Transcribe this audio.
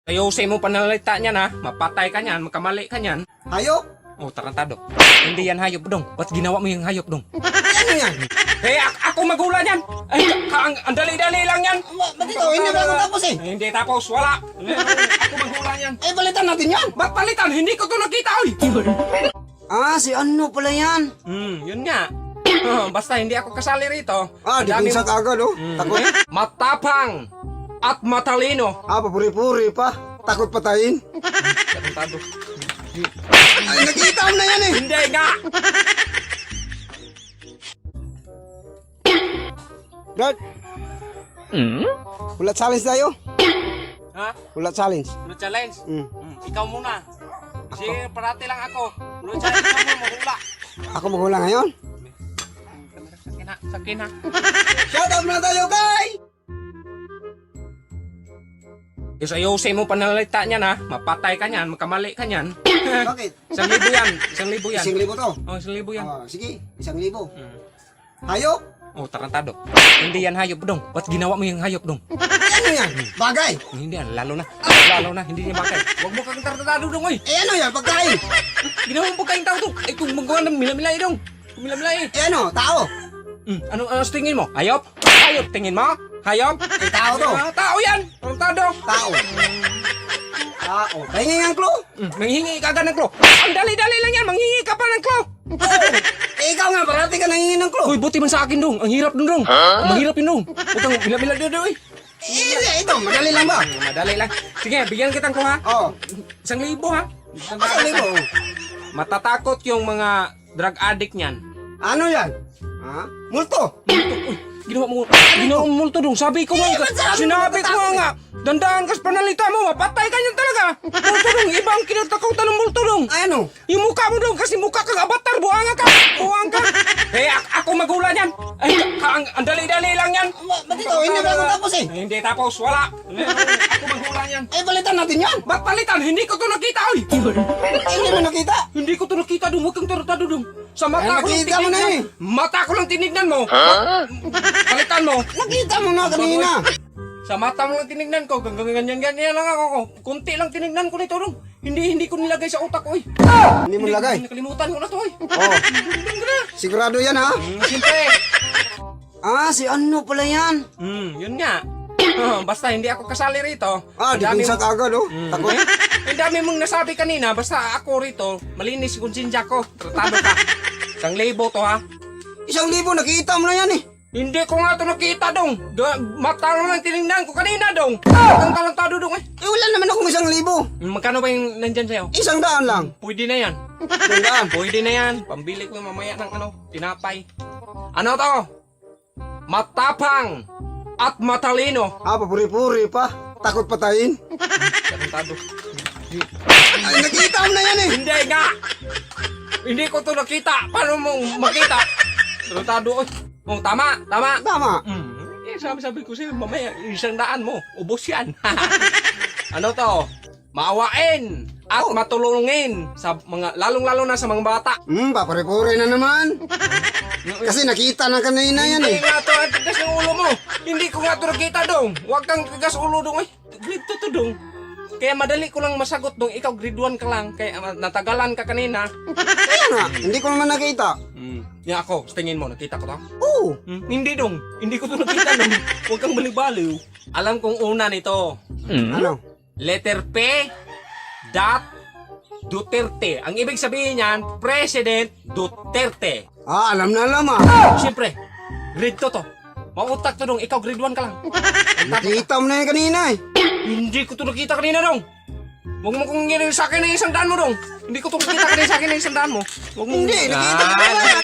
Ayusin mo panalita niyan ha. Mapatay ka niyan, makamali ka niyan. Hayop? Oh, tarantado. Hindi yan hayop dong. Ba't ginawa mo yung hayop dong? Ano yan? Ako magulan yan. Ay, ang dali-dali lang yan. Ba't ikaw? Hindi ba ako tapos eh? Hindi tapos, wala. Ako magulan yan. Eh, balitan natin yan. Ba't palitan? Hindi ko to nakita, oy. Si ano pala yan? Yun nga. Basta hindi ako kasali rito. Di Dami pinsak agad oh. Takot. Matapang at matalino. Papuri-puri pa. Takot patayin. Tarantado. Ay, nakita mo na yan eh. Hindi nga. Dad. Ulat challenge tayo. Ha? Ulat challenge. Ulo challenge? Mm. Ikaw muna. Kasi parati lang ako. Ulo challenge ka mo, mahula. Ako maghula ngayon. Sakin na. Shout out na tayo, guys! Yes, ayusin mo panalita niyan ha. Mapatay ka niyan, makamali ka niyan. Bakit? 1,000 yan. 1,000 yan. 1,000 to. Oh, 1,000 yan. Sige, 1,000. Hayop? Oh, tarantado. Hindi yan hayop dong. Ba't ginawa mo yung hayop dong? Ano yan? Bagay? Hindi yan, lalo na. Lalo na, hindi niya bakay. Huwag mo kang tarantado dong, oy. Ano yan? Pagkain? Ginawa mo pagkain tao dong. Ay, kung magawa ng milamilay dong. Milamilay. Tao? Ano sa tingin mo? Hayop? Hayop tingin mo? Hayop? Tao to. Tao yan. Tarantado. Tao. Pahingi ang clue? Manghingi ka agad ng clue. Ang dali-dali lang yan. Manghingi ka pa ng clue. Ikaw nga, parati ka nangingi ng clue. Uy, buti man sa akin dong. Ang hirap dong. Mahirap yun dong. Huwag kang mila-mila dong, oy. Ito, madali lang ba? Madali lang. Sige, bigyan kitang clue ha. 1,000 ha. 1,000. Matatakot yung mga drug addict niyan. Ano yan? Multo? Ginawa mo multo dong. Sabi ko nga. Sinabi ko nga. Dandaan kas panalita mo. Mapatay ka niyan talaga. Multo dong. Ibang kinatakutan ng multo dong. Ano? Yung mukha mo dong. Kasi mukha kang avatar. Buhanga ka. Buhang ka. Ako magulan yan. Ay, ang dali-dali lang yan. Ba't ikaw? Hindi ba ako tapos eh? Hindi tapos. Wala. Ako magulan yan. Balitan natin yan. Ba't palitan? Hindi ko to nakita, oy. Hindi mo nakita. Hindi ko to nakita dong. Huwag kang tarantado dong. Sa mata ko lang nakita mo na tinignan. Mata ko lang tinignan mo. Palitan mo. Nakita mo na kanina. Sa mata mo lang tinignan ko. Ganyan lang ako. Kunti lang tinignan ko nito dong. Hindi ko nilagay sa utak ko, oy. Hindi mo lagay. Nakalimutan ko na to, oy. Sigurado yan ha? Siyempre. Si ano pala yan? Yun nga. Basta hindi ako kasali rito. Di pinsak agad oh. Takot. Ang dami mong nasabi kanina. Basta ako rito, malinis yung konsensya ko. Tratado ka. 1,000 to ha. 1,000, nakita mo na yan eh. Hindi ko nga ito nakita dong. Mata mo lang tinignan ko kanina dong. Ang talantado dong eh. Wala naman akong 1,000. Magkano ba yung nandyan sa'yo? 100 lang. Pwede na yan. 100. Pwede na yan. Pambili ko mamaya ng tinapay. Ano to? Matapang at matalino. Papuri-puri pa. Takot patayin. Tarantado. Ay, nakita mo na yan eh. Hindi nga. Hindi ko to nakita. Paano mo makita? Tarantado. Tama. Tama. Sabi ko sa'yo, mamaya 100 mo. Ubos yan. Ano to? Maawain at matulungin sa mga, lalong-lalo na sa mga bata. Papuri-puri na naman. Kasi nakita na kanina yan eh. Hindi nga to, tigas yung ulo mo. Hindi ko nga to nakita dong. Huwag kang tigas ulo dong. Grade 2 to dong. Kaya madali ko lang masagot dong. Ikaw grade 1 ka lang. Kaya natagalan ka kanina. Kaya nga, hindi ko naman nakita. Yan ako, tingin mo, nakita ko to? Oo. Hindi dong. Hindi ko to nakita dong. Huwag kang baliw-baliw. Alam kong una nito. Ano? Letter P. Duterte. Ang ibig sabihin niyan, President Duterte. Alam na alam Siyempre, grade 2 to. Mautak to dong, ikaw grade 1 ka lang. Nakita mo na yan kanina eh. Hindi ko to nakita kanina dong. Huwag mo kong sa akin na 100 mo dong. Hindi ko to nakita kanina sa akin na 100 mo. Huwag mo. Hindi, nakita ko na yan.